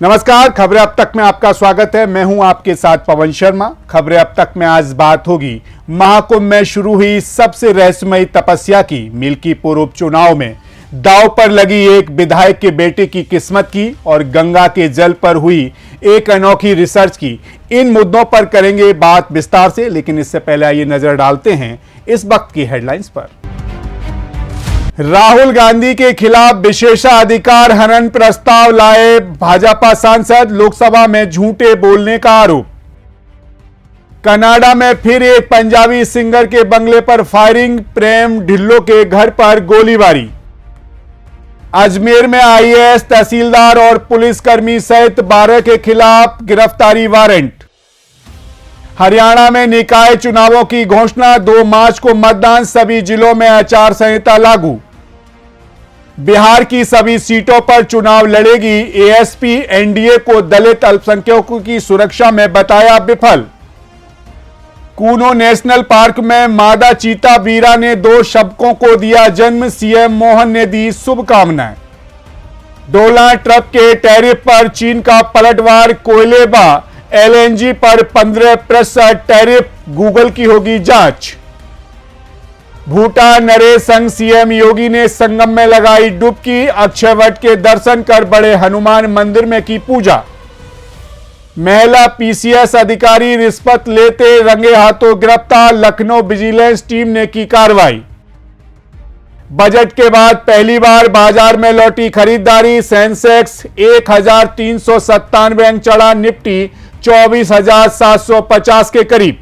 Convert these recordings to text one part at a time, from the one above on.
नमस्कार, खबरें अब तक में आपका स्वागत है। मैं हूं आपके साथ पवन शर्मा। खबरें अब तक में आज बात होगी महाकुंभ में शुरू हुई सबसे रहस्यमयी तपस्या की, मिल्कीपुर उपचुनाव में दांव पर लगी एक विधायक के बेटे की किस्मत की और गंगा के जल पर हुई एक अनोखी रिसर्च की। इन मुद्दों पर करेंगे बात विस्तार से, लेकिन इससे पहले आइए नजर डालते हैं इस वक्त की हेडलाइंस पर। राहुल गांधी के खिलाफ विशेषाधिकार हनन प्रस्ताव लाए भाजपा सांसद, लोकसभा में झूठे बोलने का आरोप। कनाडा में फिर एक पंजाबी सिंगर के बंगले पर फायरिंग, प्रेम ढिल्लों के घर पर गोलीबारी। अजमेर में आईएएस तहसीलदार और पुलिसकर्मी सहित 12 के खिलाफ गिरफ्तारी वारंट। हरियाणा में निकाय चुनावों की घोषणा, 2 मार्च को मतदान, सभी जिलों में आचार संहिता लागू। बिहार की सभी सीटों पर चुनाव लड़ेगी एएसपी, एनडीए को दलित अल्पसंख्यकों की सुरक्षा में बताया विफल। कूनो नेशनल पार्क में मादा चीता वीरा ने 2 शावकों को दिया जन्म, सीएम मोहन ने दी शुभकामनाएं। डोनाल्ड ट्रंप के टैरिफ पर चीन का पलटवार, कोयले व एलएनजी पर 15% टैरिफ, गूगल की होगी जांच। भूटान नरेश संग सीएम योगी ने संगम में लगाई डुबकी, अक्षय वट के दर्शन कर बड़े हनुमान मंदिर में की पूजा। महिला पीसीएस अधिकारी रिश्वत लेते रंगे हाथों गिरफ्तार, लखनऊ विजिलेंस टीम ने की कार्रवाई। बजट के बाद पहली बार बाजार में लौटी खरीदारी, सेंसेक्स 1397 अंक चढ़ा, निफ्टी 24,750 के करीब।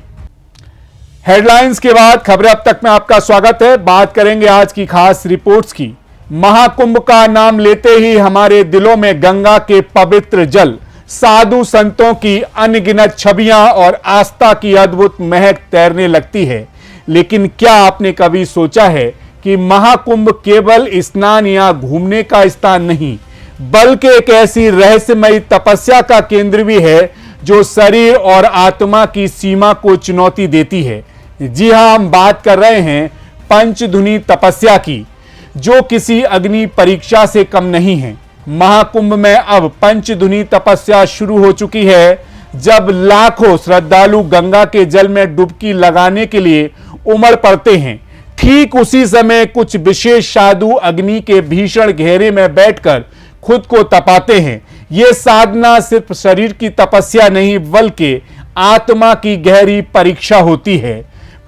हेडलाइंस के बाद खबरें अब तक में आपका स्वागत है। बात करेंगे आज की खास रिपोर्ट्स की। महाकुंभ का नाम लेते ही हमारे दिलों में गंगा के पवित्र जल, साधु संतों की अनगिनत छवियां और आस्था की अद्भुत महक तैरने लगती है। लेकिन क्या आपने कभी सोचा है कि महाकुंभ केवल स्नान या घूमने का स्थान नहीं, बल्कि एक ऐसी रहस्यमयी तपस्या का केंद्र भी है जो शरीर और आत्मा की सीमा को चुनौती देती है। जी हां, हम बात कर रहे हैं पंचधुनी तपस्या की, जो किसी अग्नि परीक्षा से कम नहीं है। महाकुंभ में अब पंचधुनी तपस्या शुरू हो चुकी है। जब लाखों श्रद्धालु गंगा के जल में डुबकी लगाने के लिए उमड़ पड़ते हैं, ठीक उसी समय कुछ विशेष साधु अग्नि के भीषण घेरे में बैठकर खुद को तपाते हैं। यह साधना सिर्फ शरीर की तपस्या नहीं, बल्कि आत्मा की गहरी परीक्षा होती है।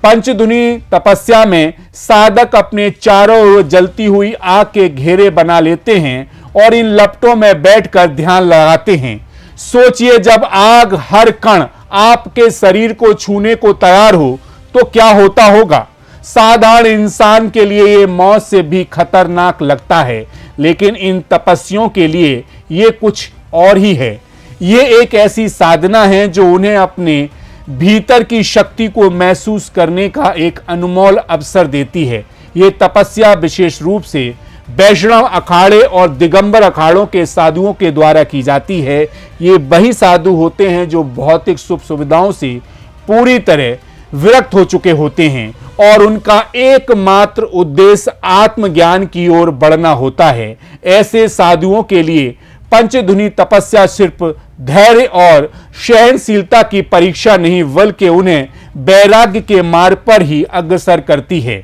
पंचधुनी तपस्या में साधक अपने चारों ओर जलती हुई आग के घेरे बना लेते हैं और इन लपटों में बैठकर ध्यान लगाते हैं। सोचिए, जब आग हर कण आपके शरीर को छूने को तैयार हो तो क्या होता होगा। साधारण इंसान के लिए ये मौत से भी खतरनाक लगता है, लेकिन इन तपस्वियों के लिए ये कुछ और ही है। ये एक ऐसी साधना है जो उन्हें अपने भीतर की शक्ति को महसूस करने का एक अनमोल अवसर देती है। ये तपस्या विशेष रूप से वैष्णव अखाड़े और दिगंबर अखाड़ों के साधुओं के द्वारा की जाती है। ये वही साधु होते हैं जो भौतिक सुख सुविधाओं से पूरी तरह विरक्त हो चुके होते हैं और उनका एकमात्र उद्देश्य आत्मज्ञान की ओर बढ़ना होता है। ऐसे साधुओं के लिए पंचधुनी तपस्या सिर्फ धैर्य और सहनशीलता की परीक्षा नहीं, बल्कि उन्हें वैराग्य के मार्ग पर ही अग्रसर करती है।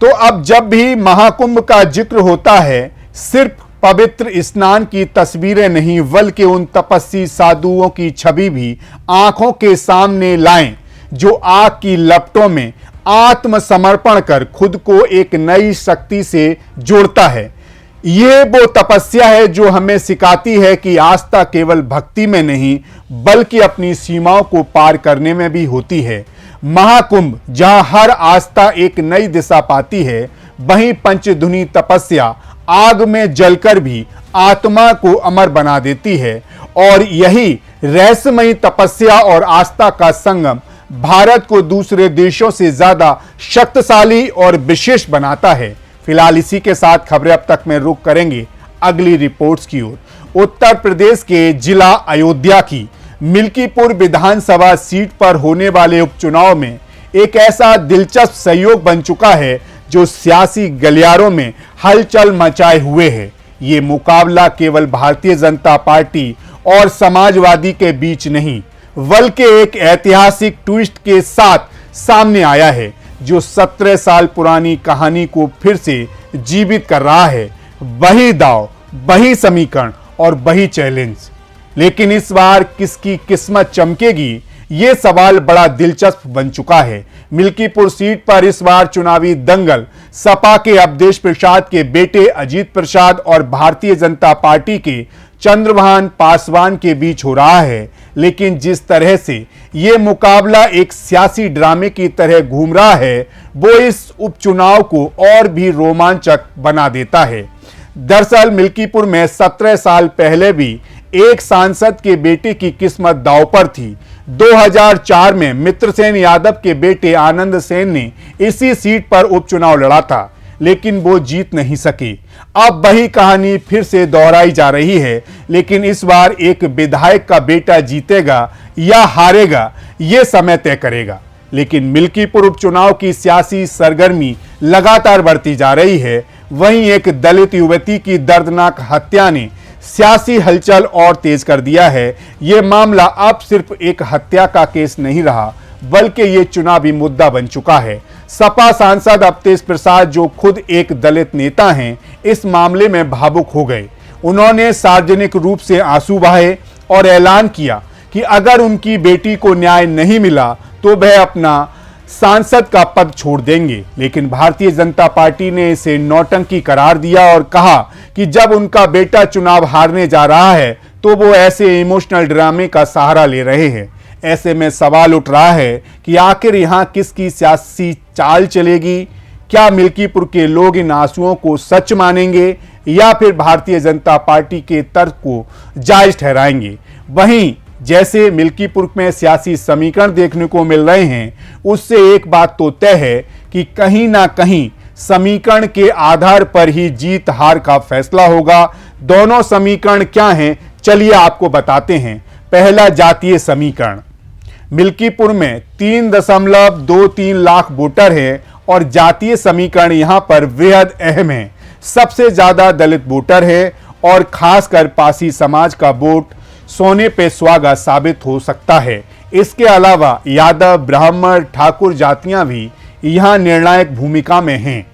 तो अब जब भी महाकुंभ का जिक्र होता है, सिर्फ पवित्र स्नान की तस्वीरें नहीं, बल्कि उन तपस्वी साधुओं की छवि भी आंखों के सामने लाएं, जो आग की लपटों में आत्मसमर्पण कर खुद को एक नई शक्ति से जोड़ता है। ये वो तपस्या है जो हमें सिखाती है कि आस्था केवल भक्ति में नहीं, बल्कि अपनी सीमाओं को पार करने में भी होती है। महाकुंभ जहां हर आस्था एक नई दिशा पाती है, वहीं पंचधुनी तपस्या आग में जलकर भी आत्मा को अमर बना देती है। और यही रहस्यमयी तपस्या और आस्था का संगम भारत को दूसरे देशों से ज्यादा शक्तिशाली और विशेष बनाता है। फिलहाल इसी के साथ खबरें अब तक में रुक करेंगे अगली रिपोर्ट्स की ओर। उत्तर प्रदेश के जिला अयोध्या की मिल्कीपुर विधानसभा सीट पर होने वाले उपचुनाव में एक ऐसा दिलचस्प सहयोग बन चुका है जो सियासी गलियारों में हलचल मचाए हुए है। ये मुकाबला केवल भारतीय जनता पार्टी और समाजवादी के बीच नहीं, बल्कि एक ऐतिहासिक ट्विस्ट के साथ सामने आया है जो 17 साल पुरानी कहानी को फिर से जीवित कर रहा है। वही दांव, वही समीकरण और वही चैलेंज। लेकिन इस बार किसकी किस्मत चमकेगी, ये सवाल बड़ा दिलचस्प बन चुका है। मिल्कीपुर सीट पर इस बार चुनावी दंगल सपा के अवधेश प्रसाद के बेटे अजीत प्रसाद और भारतीय जनता पार्टी के चंद्रभान पासवान के बीच हो रहा है। लेकिन जिस तरह से ये मुकाबला एक सियासी ड्रामे की तरह घूम रहा है, वो इस उपचुनाव को और भी रोमांचक बना देता है। दरअसल मिल्कीपुर में 17 साल पहले भी एक सांसद के बेटे की किस्मत दांव पर थी। 2004 में मित्रसेन यादव के बेटे आनंद सेन ने इसी सीट पर उपचुनाव लड़ा था, लेकिन वो जीत नहीं सके। अब वही कहानी फिर से दोहराई जा रही है, लेकिन इस बार एक विधायक का बेटा जीतेगा या हारेगा, ये समय तय करेगा। लेकिन मिल्कीपुर उपचुनाव की सियासी सरगर्मी लगातार बढ़ती जा रही है। वहीं एक दलित युवती की दर्दनाक हत्या ने सियासी हलचल और तेज कर दिया है। ये मामला अब सिर्फ एक हत्या का केस नहीं रहा, बल्कि ये चुनावी मुद्दा बन चुका है। सपा सांसद अवधेश प्रसाद, जो खुद एक दलित नेता हैं, इस मामले में भावुक हो गए। उन्होंने सार्वजनिक रूप से आंसू बहाए और ऐलान किया कि अगर उनकी बेटी को न्याय नहीं मिला तो वह अपना सांसद का पद छोड़ देंगे। लेकिन भारतीय जनता पार्टी ने इसे नौटंकी करार दिया और कहा कि जब उनका बेटा चुनाव हारने जा रहा है तो वो ऐसे इमोशनल ड्रामे का सहारा ले रहे हैं। ऐसे में सवाल उठ रहा है कि आखिर यहाँ किसकी सियासी चाल चलेगी? क्या मिल्कीपुर के लोग इन आंसुओं को सच मानेंगे या फिर भारतीय जनता पार्टी के तर्क को जायज ठहराएंगे? वहीं जैसे मिल्कीपुर में सियासी समीकरण देखने को मिल रहे हैं, उससे एक बात तो तय है कि कहीं ना कहीं समीकरण के आधार पर ही जीत हार का फैसला होगा। दोनों समीकरण क्या हैं, चलिए आपको बताते हैं। पहला, जातीय समीकरण। मिल्कीपुर में 3.23 लाख वोटर हैं और जातीय समीकरण यहां पर बेहद अहम है। सबसे ज्यादा दलित वोटर है और खासकर पासी समाज का वोट सोने पे सुहागा साबित हो सकता है। इसके अलावा यादव, ब्राह्मण, ठाकुर जातियां भी यहां निर्णायक भूमिका में हैं।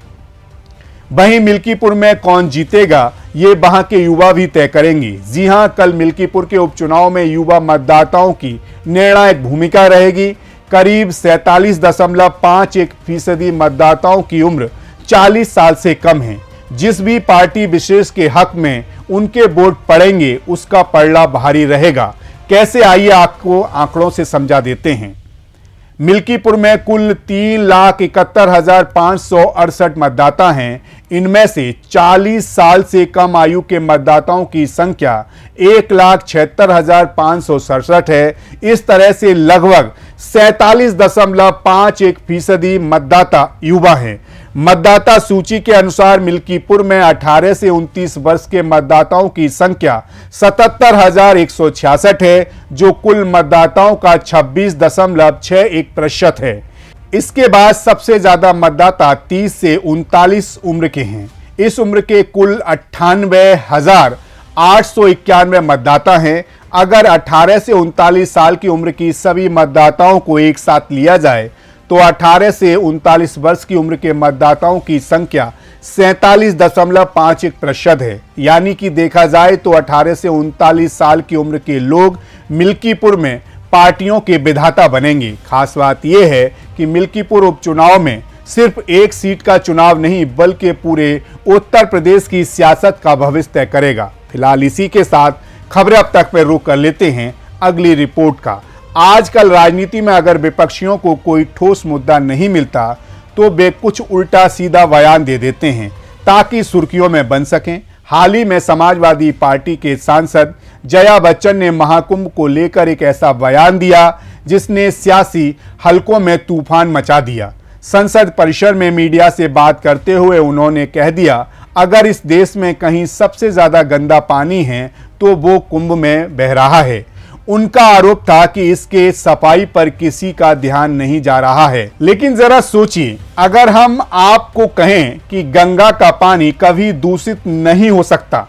वहीं मिल्कीपुर में कौन जीतेगा, ये वहां के युवा भी तय करेंगे। जी हां, कल मिल्कीपुर के उपचुनाव में युवा मतदाताओं की निर्णायक भूमिका रहेगी। करीब 47.51% मतदाताओं की उम्र 40 साल से कम है। जिस भी पार्टी विशेष के हक में उनके वोट पड़ेंगे, उसका पलड़ा भारी रहेगा। कैसे, आइए आपको आंकड़ों से समझा देते हैं। मिल्कीपुर में कुल 3,71,568 मतदाता हैं। इनमें से 40 साल से कम आयु के मतदाताओं की संख्या 1,76,567 है। इस तरह से लगभग 47.51% मतदाता युवा हैं। मतदाता सूची के अनुसार मिल्कीपुर में 18 से 29 वर्ष के मतदाताओं की संख्या 77,166 है, जो कुल मतदाताओं का 26.61% है। इसके बाद सबसे ज्यादा मतदाता 30 से 39 उम्र के हैं। इस उम्र के कुल 98,891 मतदाता हैं। अगर 18 से 39 साल की उम्र की सभी मतदाताओं को एक साथ लिया जाए तो 18 से 39 वर्ष की उम्र के मतदाताओं की संख्या 47.51% है। यानी कि देखा जाए तो 18 से 39 साल की उम्र के लोग मिल्कीपुर में पार्टियों के विधाता बनेंगे। खास बात यह है कि मिल्कीपुर उपचुनाव में सिर्फ एक सीट का चुनाव नहीं, बल्कि पूरे उत्तर प्रदेश की सियासत का भविष्य तय करेगा। फिलहाल इसी के साथ खबरें अब तक पर रुक कर लेते हैं अगली रिपोर्ट का। आजकल राजनीति में अगर विपक्षियों को कोई ठोस मुद्दा नहीं मिलता तो वे कुछ उल्टा सीधा बयान दे देते हैं ताकि सुर्खियों में बन सकें। हाल ही में समाजवादी पार्टी के सांसद जया बच्चन ने महाकुंभ को लेकर एक ऐसा बयान दिया जिसने सियासी हलकों में तूफान मचा दिया। संसद परिसर में मीडिया से बात करते हुए उन्होंने कह दिया, अगर इस देश में कहीं सबसे ज्यादा गंदा पानी है तो वो कुंभ में बह रहा है। उनका आरोप था कि इसके सफाई पर किसी का ध्यान नहीं जा रहा है। लेकिन जरा सोचिए, अगर हम आपको कहें कि गंगा का पानी कभी दूषित नहीं हो सकता,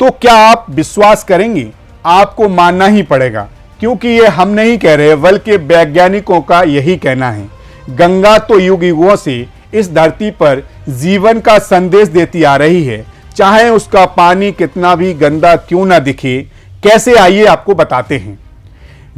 तो क्या आप विश्वास करेंगे? आपको मानना ही पड़ेगा, क्योंकि ये हम नहीं कह रहे बल्कि वैज्ञानिकों का यही कहना है। गंगा तो युग युगों से इस धरती पर जीवन का संदेश देती आ रही है, चाहे उसका पानी कितना भी गंदा क्यों ना दिखे। कैसे, आइए आपको बताते हैं।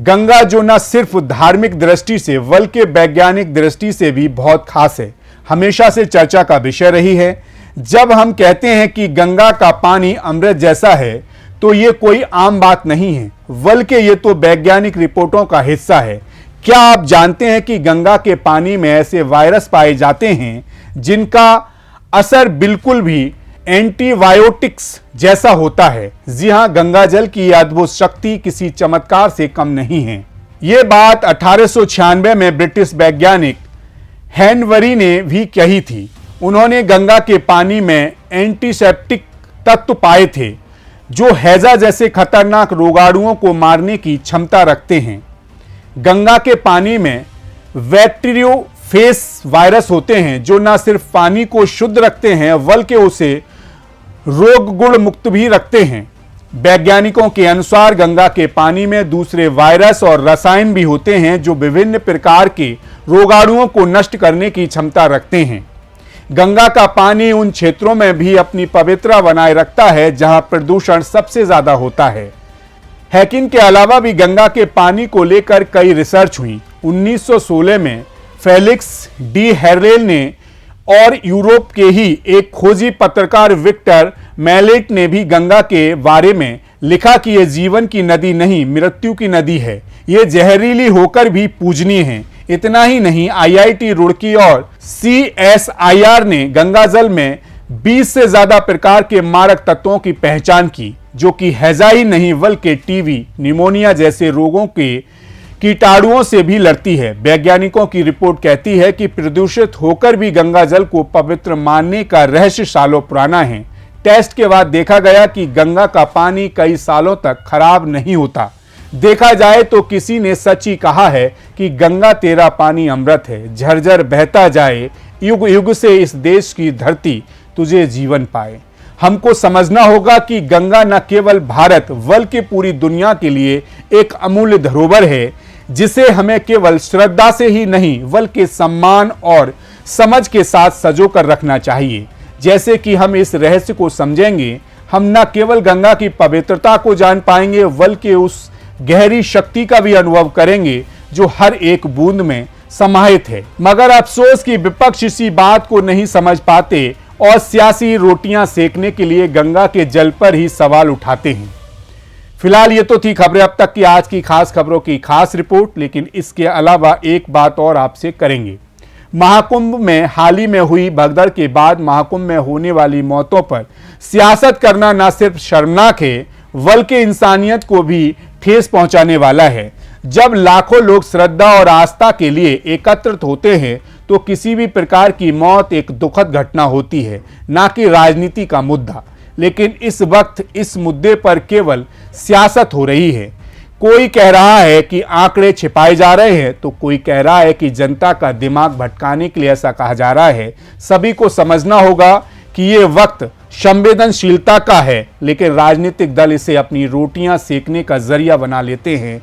गंगा जो न सिर्फ धार्मिक दृष्टि से बल्कि वैज्ञानिक दृष्टि से भी बहुत खास है, हमेशा से चर्चा का विषय रही है। जब हम कहते हैं कि गंगा का पानी अमृत जैसा है, तो ये कोई आम बात नहीं है, बल्कि ये तो वैज्ञानिक रिपोर्टों का हिस्सा है। क्या आप जानते हैं कि गंगा के पानी में ऐसे वायरस पाए जाते हैं जिनका असर बिल्कुल भी एंटीबायोटिक्स जैसा होता है? जी हां, गंगा जल की अद्भुत शक्ति किसी चमत्कार से कम नहीं है। यह बात 1896 में ब्रिटिश वैज्ञानिक हेनवरी ने भी कही थी। उन्होंने गंगा के पानी में एंटीसेप्टिक तत्व पाए थे जो हैजा जैसे खतरनाक रोगाणुओं को मारने की क्षमता रखते हैं। गंगा के पानी में बैक्टीरियोफेज वायरस होते हैं जो न सिर्फ पानी को शुद्ध रखते हैं बल्कि उसे रोग गुण मुक्त भी रखते हैं। वैज्ञानिकों के अनुसार गंगा के पानी में दूसरे वायरस और रसायन भी होते हैं जो विभिन्न प्रकार के रोगाणुओं को नष्ट करने की क्षमता रखते हैं। गंगा का पानी उन क्षेत्रों में भी अपनी पवित्रता बनाए रखता है जहां प्रदूषण सबसे ज्यादा होता है। हैकिंग के अलावा भी गंगा के पानी को लेकर कई रिसर्च हुई। 1916 में फेलिक्स डी हेरेल ने और यूरोप के ही एक खोजी पत्रकार विक्टर मैलेट ने भी गंगा के बारे में लिखा कि यह जीवन की नदी नहीं, मृत्यु की नदी है। यह जहरीली होकर भी पूजनीय है। इतना ही नहीं, आईआईटी रुड़की और सीएसआईआर ने गंगा जल में 20 से ज्यादा प्रकार के मारक तत्वों की पहचान की, जो कि हैजा ही नहीं बल्कि टीबी, निमोनिया जैसे रोगों के कीटाणुओं से भी लड़ती है। वैज्ञानिकों की रिपोर्ट कहती है कि प्रदूषित होकर भी गंगा जल को पवित्र मानने का रहस्य सालों पुराना है। टेस्ट के बाद देखा गया कि गंगा का पानी कई सालों तक खराब नहीं होता। देखा जाए तो किसी ने सच ही कहा है कि गंगा तेरा पानी अमृत है, झरझर बहता जाए, युग युग से इस देश की धरती तुझे जीवन पाए। हमको समझना होगा कि गंगा न केवल भारत बल्कि पूरी दुनिया के लिए एक अमूल्य धरोहर है, जिसे हमें केवल श्रद्धा से ही नहीं बल्कि सम्मान और समझ के साथ सजो कर रखना चाहिए। जैसे कि हम इस रहस्य को समझेंगे, हम न केवल गंगा की पवित्रता को जान पाएंगे बल्कि उस गहरी शक्ति का भी अनुभव करेंगे जो हर एक बूंद में समाहित है। मगर अफसोस कि विपक्ष इसी बात को नहीं समझ पाते और सियासी रोटियां सेकने के लिए गंगा के जल पर ही सवाल उठाते हैं। फिलहाल ये तो थी खबरें अब तक की आज की खास खबरों की खास रिपोर्ट, लेकिन इसके अलावा एक बात और आपसे करेंगे। महाकुंभ में हाल ही में हुई भगदड़ के बाद महाकुंभ में होने वाली मौतों पर सियासत करना न सिर्फ शर्मनाक है बल्कि इंसानियत को भी ठेस पहुंचाने वाला है। जब लाखों लोग श्रद्धा और आस्था के लिए एकत्रित होते हैं तो किसी भी प्रकार की मौत एक दुखद घटना होती है, ना कि राजनीति का मुद्दा। लेकिन इस वक्त इस मुद्दे पर केवल सियासत हो रही है। कोई कह रहा है कि आंकड़े छिपाए जा रहे हैं, तो कोई कह रहा है कि जनता का दिमाग भटकाने के लिए ऐसा कहा जा रहा है। सभी को समझना होगा कि ये वक्त संवेदनशीलता का है, लेकिन राजनीतिक दल इसे अपनी रोटियां सेकने का जरिया बना लेते हैं।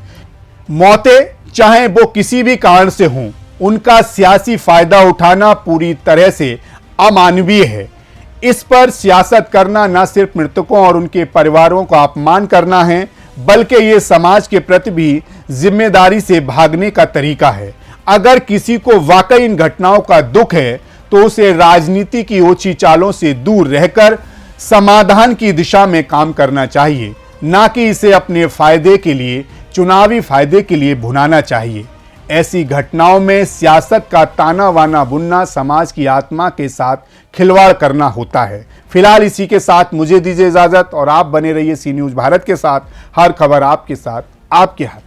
मौतें चाहे वो किसी भी कारण से हों, उनका सियासी फायदा उठाना पूरी तरह से अमानवीय है। इस पर सियासत करना न सिर्फ मृतकों और उनके परिवारों का अपमान करना है, बल्कि ये समाज के प्रति भी जिम्मेदारी से भागने का तरीका है। अगर किसी को वाकई इन घटनाओं का दुख है तो उसे राजनीति की ओछी चालों से दूर रहकर समाधान की दिशा में काम करना चाहिए, ना कि इसे अपने फायदे के लिए, चुनावी फायदे के लिए भुनाना चाहिए। ऐसी घटनाओं में सियासत का ताना वाना बुनना समाज की आत्मा के साथ खिलवाड़ करना होता है। फिलहाल इसी के साथ मुझे दीजिए इजाजत और आप बने रहिए सी न्यूज़ भारत के साथ। हर खबर आपके साथ, आपके हाथ।